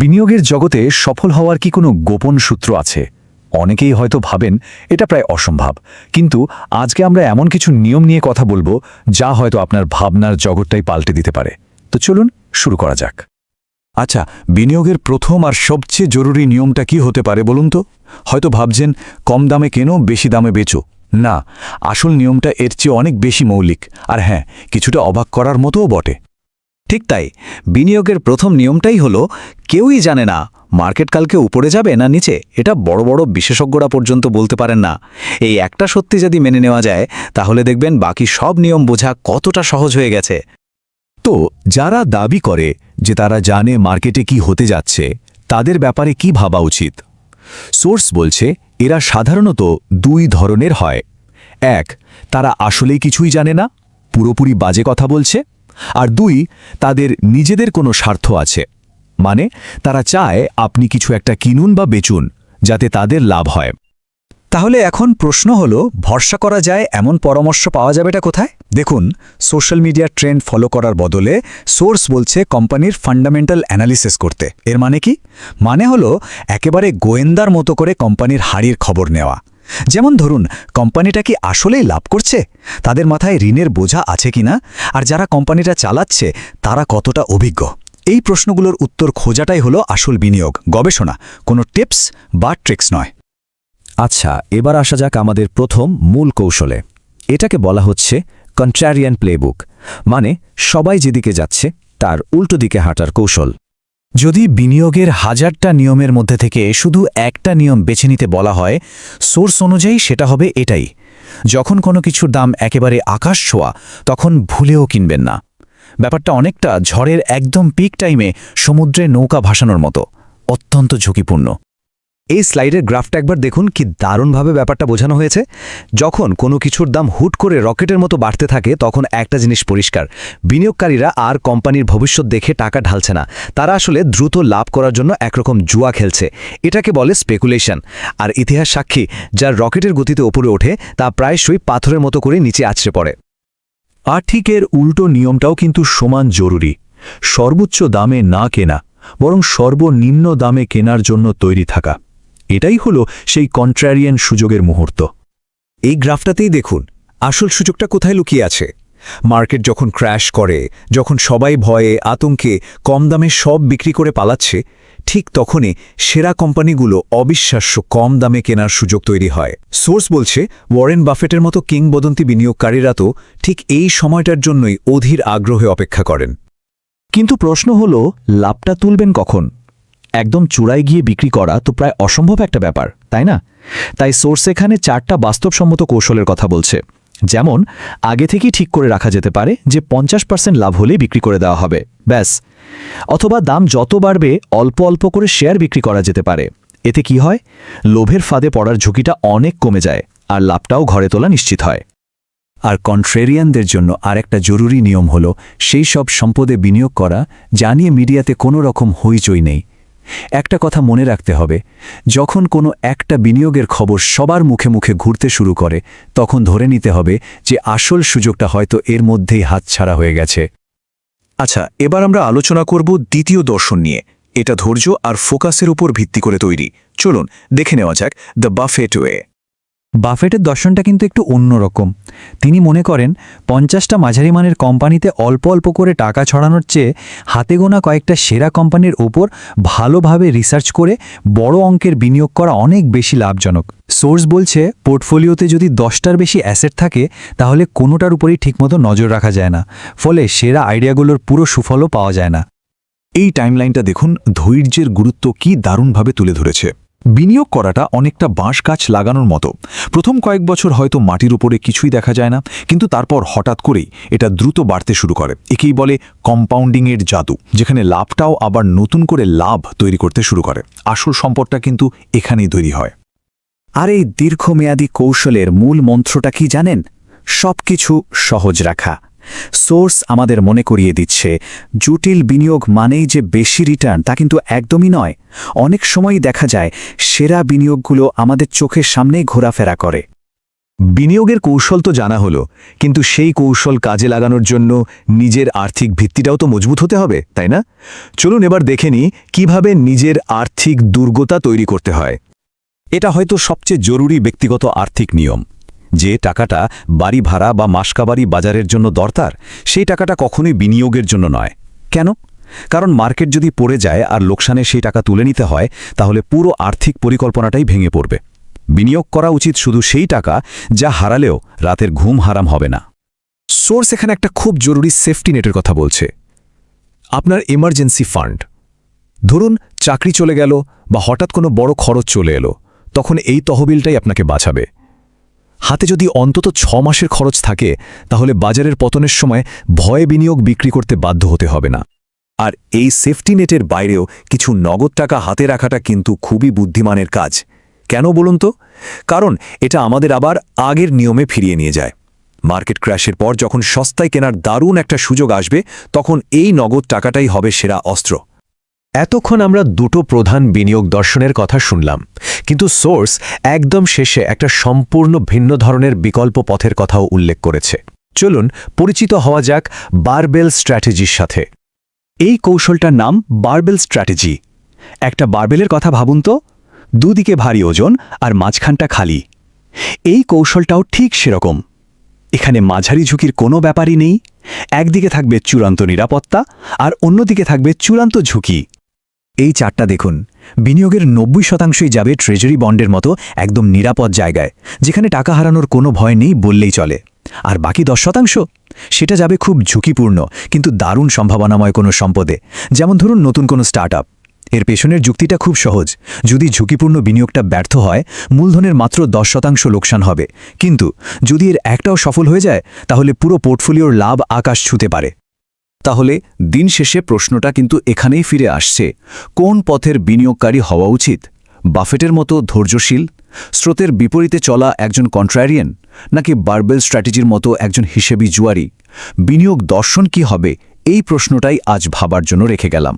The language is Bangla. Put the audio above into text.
বিনিয়োগের জগতে সফল হওয়ার কি কোনো গোপন সূত্র আছে? অনেকেই হয়তো ভাবেন এটা প্রায় অসম্ভব, কিন্তু আজকে আমরা এমন কিছু নিয়ম নিয়ে কথা বলবো যা হয়তো আপনার ভাবনার জগৎটাই পাল্টে দিতে পারে। তো চলুন শুরু করা যাক। আচ্ছা, বিনিয়োগের প্রথম আর সবচেয়ে জরুরি নিয়মটা কি হতে পারে বলুন তো? হয়তো ভাবছেন কম দামে কেনো, বেশি দামে বেচো। না, আসল নিয়মটা এর চেয়ে অনেক বেশি মৌলিক, আর হ্যাঁ, কিছুটা অবাক করার মতোও বটে। ঠিক তাই, বিনিয়োগের প্রথম নিয়মটাই হলো কেউই জানে না মার্কেট কালকে উপরে যাবে না নিচে। এটা বড় বড় বিশেষজ্ঞরা পর্যন্ত বলতে পারেন না। এই একটা সত্যি যদি মেনে নেওয়া যায়, তাহলে দেখবেন বাকি সব নিয়ম বোঝা কতটা সহজ হয়ে গেছে। তো যারা দাবি করে যে তারা জানে মার্কেটে কি হতে যাচ্ছে, তাদের ব্যাপারে কি ভাবা উচিত? সোর্স বলছে এরা সাধারণত দুই ধরনের হয়। এক, তারা আসলেই কিছুই জানে না, পুরোপুরি বাজে কথা বলছে। আর দুই, তাদের নিজেদের কোনো স্বার্থ আছে, মানে তারা চায় আপনি কিছু একটা কিনুন বা বেচুন, যাতে তাদের লাভ হয়। তাহলে এখন প্রশ্ন হলো, ভরসা করা যায় এমন পরামর্শ পাওয়া যাবেটা কোথায়? দেখুন, সোশ্যাল মিডিয়া ট্রেন্ড ফলো করার বদলে সোর্স বলছে কোম্পানির ফান্ডামেন্টাল অ্যানালিসিস করতে। এর মানে কি? মানে হলো একেবারে গোয়েন্দার মতো করে কোম্পানির হাড়ির খবর নেওয়া। যেমন ধরুন, কোম্পানিটা কি আসলেই লাভ করছে, তাদের মাথায় ঋণের বোঝা আছে কিনা, আর যারা কোম্পানিটা চালাচ্ছে তারা কতটা অভিজ্ঞ। এই প্রশ্নগুলোর উত্তর খোঁজাটাই হলো আসল বিনিয়োগ, গবেষণা, কোনো টিপস বা ট্রিক্স নয়। আচ্ছা, এবার আসা যাক আমাদের প্রথম মূল কৌশলে। এটাকে বলা হচ্ছে কন্ট্রারিয়ান প্লেবুক, মানে সবাই যেদিকে যাচ্ছে তার উল্টো দিকে হাঁটার কৌশল। যদি বিনিয়োগের হাজারটা নিয়মের মধ্যে থেকে শুধু একটা নিয়ম বেছে নিতে বলা হয়, সোর্স অনুযায়ী সেটা হবে এটাই: যখন কোনো কিছুর দাম একেবারে আকাশ ছোঁয়া, তখন ভুলেও কিনবেন না। ব্যাপারটা অনেকটা ঝড়ের একদম পিক টাইমে সমুদ্রে নৌকা ভাসানোর মতো, অত্যন্ত ঝুঁকিপূর্ণ। এই স্লাইডের গ্রাফটা একবার দেখুন, কি দারুণভাবে ব্যাপারটা বোঝানো হয়েছে। যখন কোনো কিছুর দাম হুট করে রকেটের মতো বাড়তে থাকে, তখন একটা জিনিস পরিষ্কার: বিনিয়োগকারীরা আর কোম্পানির ভবিষ্যৎ দেখে টাকা ঢালছে না, তারা আসলে দ্রুত লাভ করার জন্য একরকম জুয়া খেলছে। এটাকে বলে স্পেকুলেশন। আর ইতিহাস সাক্ষী, যার রকেটের গতিতে ওপরে ওঠে তা প্রায়শই পাথরের মতো করে নিচে আছড়ে পড়ে। আর ঠিক এর উল্টো নিয়মটাও কিন্তু সমান জরুরি। সর্বোচ্চ দামে না কেনা, বরং সর্বনিম্ন দামে কেনার জন্য তৈরি থাকা। এটাই হলো সেই কন্ট্রারিয়ান সুযোগের মুহূর্ত। এই গ্রাফটাতেই দেখুন আসল সুযোগটা কোথায় লুকিয়ে আছে। মার্কেট যখন ক্র্যাশ করে, যখন সবাই ভয়ে আতঙ্কে কম দামে সব বিক্রি করে পালাচ্ছে, ঠিক তখনই সেরা কোম্পানিগুলো অবিশ্বাস্য কম দামে কেনার সুযোগ তৈরি হয়। সোর্স বলছে ওয়ারেন বাফেটের মতো কিংবদন্তি বিনিয়োগকারীরা তো ঠিক এই সময়টার জন্যই অধীর আগ্রহে অপেক্ষা করেন। কিন্তু প্রশ্ন হলো, লাভটা তুলবেন কখন? একদম চূড়ায় গিয়ে বিক্রি করা তো প্রায় অসম্ভব একটা ব্যাপার, তাই না? তাই সোর্স এখানে 4টা বাস্তবসম্মত কৌশলের কথা বলছে। যেমন, আগে থেকেই ঠিক করে রাখা যেতে পারে যে 50% লাভ হলেই বিক্রি করে দেওয়া হবে, ব্যাস। অথবা দাম যত বাড়বে অল্প অল্প করে শেয়ার বিক্রি করা যেতে পারে। এতে কি হয়? লোভের ফাঁদে পড়ার ঝুঁকিটা অনেক কমে যায়, আর লাভটাও ঘরে তোলা নিশ্চিত হয়। আর কন্ট্রেরিয়ানদের জন্য আরেকটা জরুরি নিয়ম হলো সেই সব সম্পদে বিনিয়োগ করা যা নিয়ে মিডিয়াতে কোনো রকম হইচই নেই। একটা কথা মনে রাখতে হবে, যখন কোনো একটা বিনিয়োগের খবর সবার মুখে মুখে ঘুরতে শুরু করে, তখন ধরে নিতে হবে যে আসল সুযোগটা হয়তো এর মধ্যেই হাতছাড়া হয়ে গেছে। আচ্ছা, এবার আমরা আলোচনা করব দ্বিতীয় দর্শন নিয়ে। এটা ধৈর্য আর ফোকাসের উপর ভিত্তি করে তৈরি। চলুন দেখে নেওয়া যাক দ্য বাফেট ওয়ে। বাফেটের দর্শনটা কিন্তু একটু অন্যরকম। তিনি মনে করেন 50টা মাঝারি মানের কোম্পানিতে অল্প অল্প করে টাকা ছড়ানোর চেয়ে হাতে গোনা কয়েকটা সেরা কোম্পানির ওপর ভালোভাবে রিসার্চ করে বড় অঙ্কের বিনিয়োগ করা অনেক বেশি লাভজনক। সোর্স বলছে পোর্টফোলিওতে যদি 10টার বেশি অ্যাসেট থাকে, তাহলে কোনোটার উপরেই ঠিকমতো নজর রাখা যায় না, ফলে সেরা আইডিয়াগুলোর পুরো সুফলও পাওয়া যায় না। এই টাইমলাইনটা দেখুন, ধৈর্যের গুরুত্ব কি দারুণভাবে তুলে ধরেছে। বিনিয়োগ করাটা অনেকটা বাঁশ গাছ লাগানোর মতো। প্রথম কয়েক বছর হয়তো মাটির উপরে কিছুই দেখা যায় না, কিন্তু তারপর হঠাৎ করেই এটা দ্রুত বাড়তে শুরু করে। একেই বলে কম্পাউন্ডিংয়ের জাদু, যেখানে লাভটাও আবার নতুন করে লাভ তৈরি করতে শুরু করে। আসল সম্পদটা কিন্তু এখানেই তৈরি হয়। আর এই দীর্ঘমেয়াদী কৌশলের মূল মন্ত্রটা কি জানেন? সবকিছু সহজ রাখা। সোর্স আমাদের মনে করিয়ে দিচ্ছে, জটিল বিনিয়োগ মানেই যে বেশি রিটার্ন, তা কিন্তু একদমই নয়। অনেক সময়ই দেখা যায় সেরা বিনিয়োগগুলো আমাদের চোখের সামনেই ঘোরাফেরা করে। বিনিয়োগের কৌশল তো জানা হলো, কিন্তু সেই কৌশল কাজে লাগানোর জন্য নিজের আর্থিক ভিত্তিটাও তো মজবুত হতে হবে, তাই না? চলুন এবার দেখে নিই কিভাবে নিজের আর্থিক দুর্গতা তৈরি করতে হয়। এটা হয়তো সবচেয়ে জরুরি ব্যক্তিগত আর্থিক নিয়ম। যে টাকাটা বাড়ি ভাড়া বা মাসকাবারি বাজারের জন্য দরকার, সেই টাকাটা কখনোই বিনিয়োগের জন্য নয়। কেন? কারণ মার্কেট যদি পড়ে যায় আর লোকসানে সেই টাকা তুলে নিতে হয়, তাহলে পুরো আর্থিক পরিকল্পনাটাই ভেঙে পড়বে। বিনিয়োগ করা উচিত শুধু সেই টাকা যা হারালেও রাতের ঘুম হারাম হবে না। সোর্স এখানে একটা খুব জরুরি সেফটি নেটের কথা বলছে। আপনার এমার্জেন্সি ফান্ড। ধরুন চাকরি চলে গেল বা হঠাৎ কোনো বড় খরচ চলে এলো, তখন এই তহবিলটাই আপনাকে বাঁচাবে। হাতে যদি অন্তত 6 মাসের খরচ থাকে, তাহলে বাজারের পতনের সময় ভয়ে বিনিয়োগ বিক্রি করতে বাধ্য হতে হবে না। আর এই সেফটি নেটের বাইরেও কিছু নগদ টাকা হাতে রাখাটা কিন্তু খুবই বুদ্ধিমানের কাজ। কেন বলুন তো? কারণ এটা আমাদের আবার আগের নিয়মে ফিরিয়ে নিয়ে যায়। মার্কেট ক্র্যাশের পর যখন সস্তায় কেনার দারুণ একটা সুযোগ আসবে, তখন এই নগদ টাকাটাই হবে সেরা অস্ত্র। এতক্ষণ আমরা দুটো প্রধান বিনিয়োগ দর্শনের কথা শুনলাম, কিন্তু সোর্স একদম শেষে একটা সম্পূর্ণ ভিন্ন ধরনের বিকল্প পথের কথাও উল্লেখ করেছে। চলুন পরিচিত হওয়া যাক বারবেল স্ট্র্যাটেজির সাথে। এই কৌশলটার নাম বারবেল স্ট্র্যাটেজি। একটা বারবেলের কথা ভাবুন তো, দুদিকে ভারী ওজন আর মাঝখানটা খালি। এই কৌশলটাও ঠিক সেরকম। এখানে মাঝারি ঝুঁকির কোনো ব্যাপারই নেই। একদিকে থাকবে চূড়ান্ত নিরাপত্তা আর অন্যদিকে থাকবে চূড়ান্ত ঝুঁকি। এই চারটা দেখুন, বিনিয়োগের 90% যাবে ট্রেজারি বন্ডের মতো একদম নিরাপদ জায়গায়, যেখানে টাকা হারানোর কোনো ভয় নেই বললেই চলে। আর বাকি 10% সেটা যাবে খুব ঝুঁকিপূর্ণ কিন্তু দারুণ সম্ভাবনাময় কোনো সম্পদে, যেমন ধরুন নতুন কোনো স্টার্টআপ। এর পেছনের যুক্তিটা খুব সহজ। যদি ঝুঁকিপূর্ণ বিনিয়োগটা ব্যর্থ হয়, মূলধনের মাত্র 10% লোকসান হবে, কিন্তু যদি এর একটাও সফল হয়ে যায়, তাহলে পুরো পোর্টফোলিওর লাভ আকাশ ছুঁতে পারে। তাহলে দিন শেষে প্রশ্নটা কিন্তু এখানেই ফিরে আসছে, কোন পথের বিনিয়োগকারী হওয়া উচিত? বাফেটের মতো ধৈর্যশীল, স্রোতের বিপরীতে চলা একজন কন্ট্রারিয়ান, নাকি বারবেল স্ট্র্যাটেজির মতো একজন হিসেবি জুয়ারি? বিনিয়োগ দর্শন কি হবে, এই প্রশ্নটাই আজ ভাবার জন্য রেখে গেলাম।